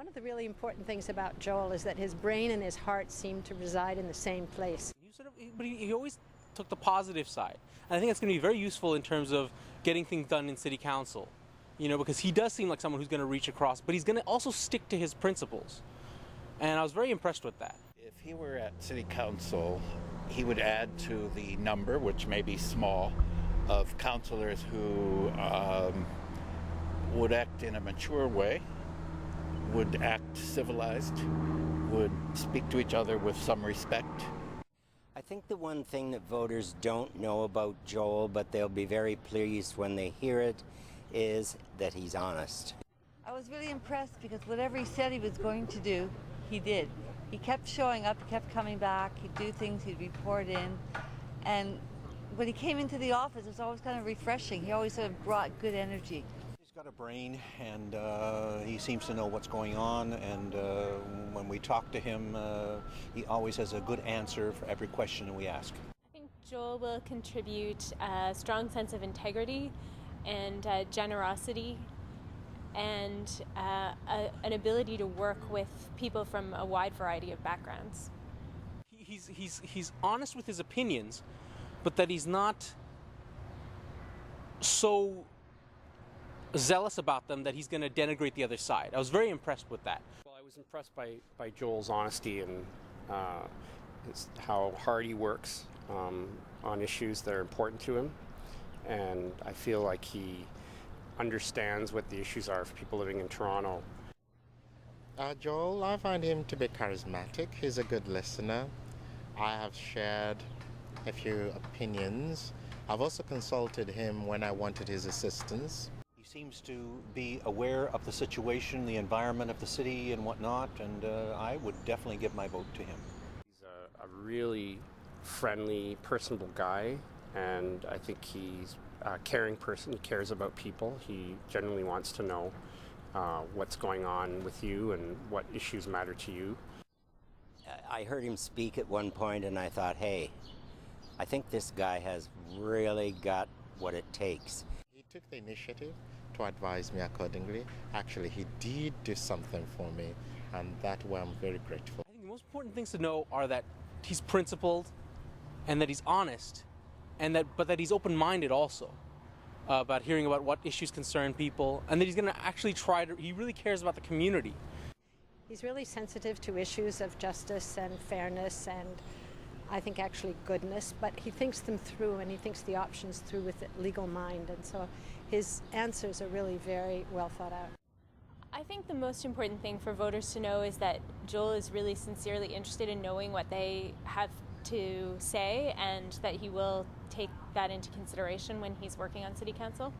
One of the really important things about Joel is that his brain and his heart seem to reside in the same place. But he always took the positive side. And I think that's going to be very useful in terms of getting things done in city council. Because he does seem like someone who's going to reach across, but he's going to also stick to his principles. And I was very impressed with that. If he were at city council, he would add to the number, which may be small, of councillors who would act in a mature way, would act civilized, would speak to each other with some respect. I think the one thing that voters don't know about Joel, but they'll be very pleased when they hear it, is that he's honest. I was really impressed because whatever he said he was going to do, he did. He kept showing up, he kept coming back, he'd do things, he'd report in. And when he came into the office, it was always kind of refreshing. He always sort of brought good energy. He's got a brain, and he seems to know what's going on, and when we talk to him, he always has a good answer for every question we ask. I think Joel will contribute a strong sense of integrity and generosity and an ability to work with people from a wide variety of backgrounds. He's honest with his opinions, but that he's not so zealous about them that he's going to denigrate the other side. I was very impressed with that. Well, I was impressed by Joel's honesty and how hard he works on issues that are important to him. And I feel like he understands what the issues are for people living in Toronto. Joel, I find him to be charismatic. He's a good listener. I have shared a few opinions. I've also consulted him when I wanted his assistance. He seems to be aware of the situation, the environment of the city and whatnot, and I would definitely give my vote to him. He's a really friendly, personable guy, and I think he's a caring person. He cares about people. He genuinely wants to know what's going on with you and what issues matter to you. I heard him speak at one point and I thought, hey, I think this guy has really got what it takes. He took the initiative to advise me accordingly. Actually, he did do something for me, and that's why I'm very grateful. I think the most important things to know are that he's principled and that he's honest, but that he's open-minded also about hearing about what issues concern people, and that he's going to actually he really cares about the community. He's really sensitive to issues of justice and fairness and I think actually goodness, but he thinks them through and he thinks the options through with a legal mind, and so his answers are really very well thought out. I think the most important thing for voters to know is that Joel is really sincerely interested in knowing what they have to say and that he will take that into consideration when he's working on City Council.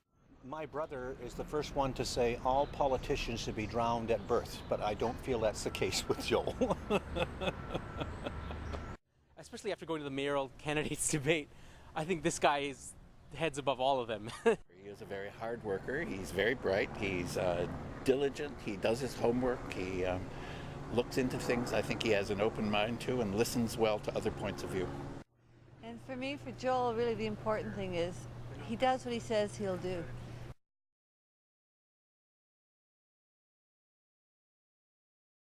My brother is the first one to say all politicians should be drowned at birth, but I don't feel that's the case with Joel. Especially after going to the mayoral candidates debate, I think this guy is heads above all of them. He is a very hard worker. He's very bright. He's diligent. He does his homework. He looks into things. I think he has an open mind too and listens well to other points of view. And for me, for Joel, really the important thing is he does what he says he'll do.